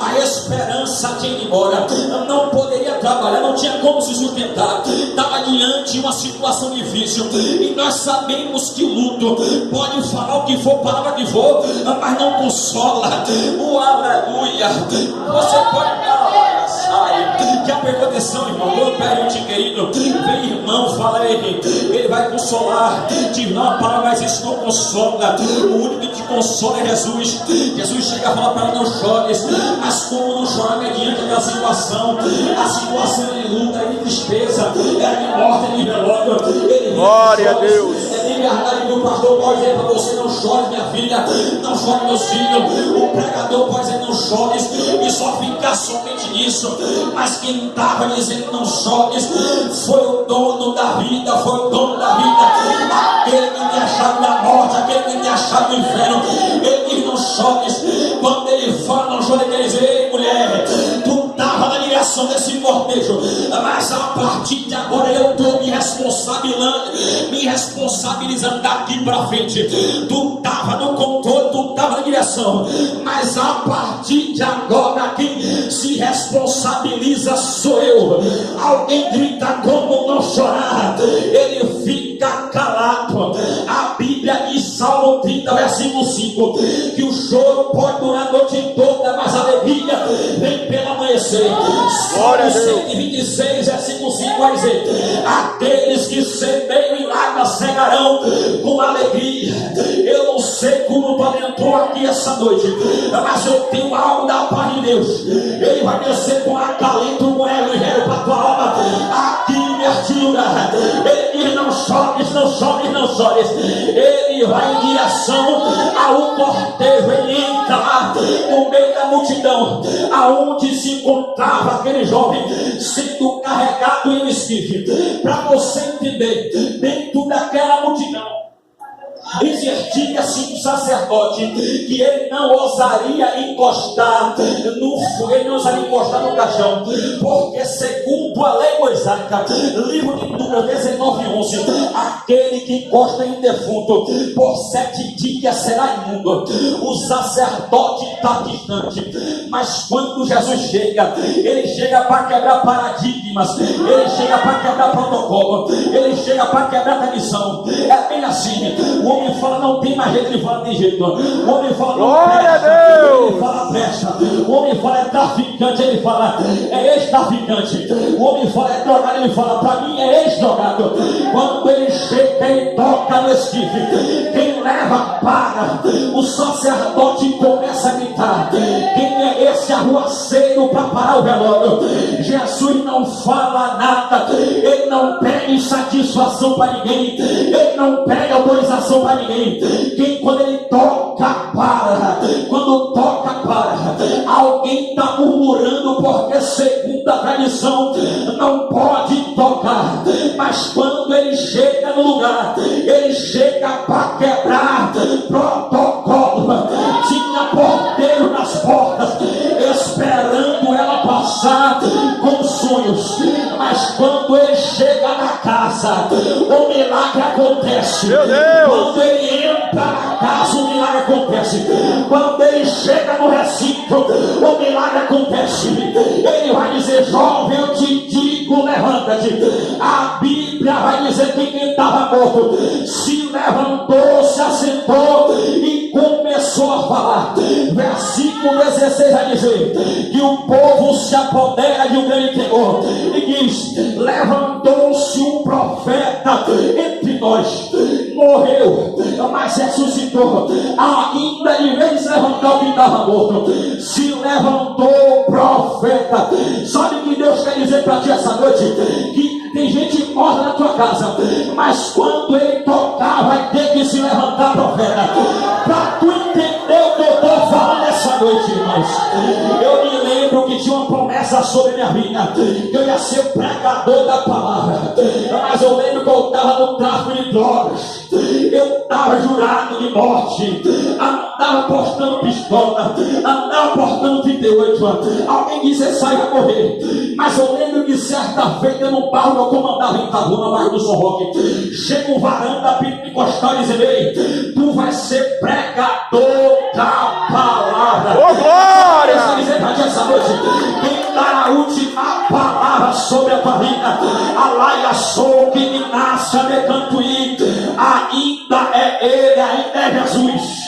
a esperança tinha ido embora, não poderia trabalhar, não tinha como se sustentar, estava diante de uma situação difícil. E nós sabemos que o luto pode falar o que for, palavra que for, mas não consola. O aleluia. Você pode sai, que a perguntação, irmão, eu pergunte, querido, vem irmão, fala a ele vai consolar, te dá uma palavra, mas isso não consola. O único que te consola é Jesus. Jesus chega a falar para ela: não chores, mas como não chorar mediante da situação? A situação é de luta, é de tristeza, é de morte, é de velório. Glória a Deus. É de verdade que o pastor pode dizer para você: não chore, minha filha, não chore, meus filhos. O pregador pode dizer: não chores, e só ficar somente nisso. Mas quem estava dizendo não chores foi o dono da vida, foi o dono da vida, aquele que tem a chave da morte, aquele que tem a chave do inferno. Ele diz: não chores. Quando ele fala não chores, ele diz: ei mulher, tu estava na direção desse cortejo, mas a partir de agora eu estou me responsabilizando daqui para frente. Tu estava no controle, tu estava na direção, mas a partir de agora quem se responsabiliza sou eu. Alguém grita: como não chorar? Ele fica calado. A Bíblia diz, Salmo 30, versículo 5, que o choro pode durar a noite toda, mas a alegria vem pelo amanhecer. Salmo 126, versículo 5 vai dizer: aqueles que semeiam em lágrimas cegarão com alegria. Eu não sei como tu adentrou aqui essa noite, mas eu tenho algo da parte de Deus. Ele vai descer com acalento, com evangelho para tua alma. Aqui me ajuda. Ele diz: não chores, não chores, não chores. Ele vai em direção ao cortejo. Ele entra lá no meio da multidão, aonde se encontrava aquele jovem sendo carregado em um esquife. Para você entender, dentro daquela multidão existia assim um sacerdote que ele não ousaria encostar no caixão, porque segundo a lei mosaica, livro de Números 19:11, aquele que encosta em um defunto por 7 dias será imundo. O sacerdote está distante, mas quando Jesus chega, ele chega para quebrar paradigmas, ele chega para quebrar protocolo, ele chega para quebrar tradição. É bem assim. O homem fala: não tem mais jeito, ele fala: tem jeito. O homem fala: não presta, ele fala: presta. O homem fala: é traficante, ele fala: é ex-traficante. O homem fala: é drogado, ele fala: para mim é ex-drogado. Quando ele chega e toca no esquife, quem leva para, o sacerdote começa a gritar: quem é esse arruaceiro para parar o velório? Jesus não fala nada, ele não pede satisfação para ninguém, ele não pede autorização para ninguém. Quando ele toca para, quando toca para, alguém está murmurando, porque segundo a tradição não pode tocar. Mas quando ele chega no lugar, ele chega para quebrar protocolo. Tinha porteiro nas portas esperando ela passar com sonhos, mas quando ele chega na casa, o milagre acontece. Quando ele entra na casa, o milagre acontece. Quando ele chega no recinto, o milagre acontece. Ele vai dizer: jovem, eu te digo, levanta-te. A Bíblia vai dizer que quem estava morto se levantou, se assentou e começou a falar. Versículo 16 vai dizer que o povo se apodera de um grande temor e diz: levantou-se um profeta entre nós, morreu, mas ressuscitou. Ainda em vez de levantar o que estava morto, se levantou o profeta. Sabe o que Deus quer dizer para ti essa noite? Que tem gente morta na tua casa, mas quando ele tocar, vai ter que se levantar, profeta. Para tu entender o que eu estou falando essa noite, irmãos. Eu me lembro que tinha uma promessa sobre minha vida, que eu ia ser pregador da palavra, mas eu lembro que eu estava no tráfico de drogas, eu estava jurado de morte, andava postando pistola, andava postando 38. Alguém disse: sai, vai morrer. Mas eu lembro que certa feita no bairro eu comandava em Itabuna, bairro do São Roque, chega um varão da Pentecostal e diz: ei, tu vai ser pregador da palavra. Oh, glória! Eu dizer para ti essa de Cantuí, ainda é Ele, ainda é Jesus.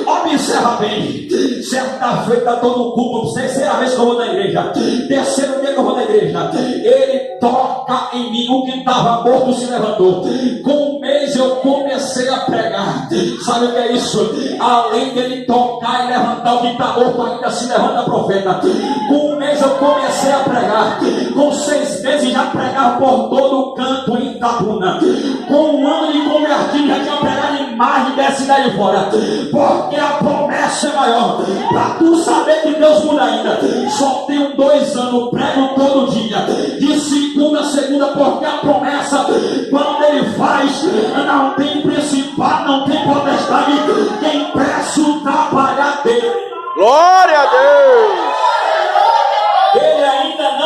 Observa bem, certa feita todo culto, terceira vez que eu vou na igreja, terceiro dia que eu vou na igreja, ele toca em mim, o que estava morto se levantou. Com um mês eu comecei a pregar. Sabe o que é isso? Além dele tocar e levantar o que está morto, ainda se levanta profeta. Com um mês eu comecei a pregar. Com 6 meses já pregava por todo o canto em Itabuna. Com 1 ano de convertido já tinha pregado em mais de 10 cidades fora. Porque a promessa é maior. Para tu saber que Deus muda ainda, só tenho 2 anos, prega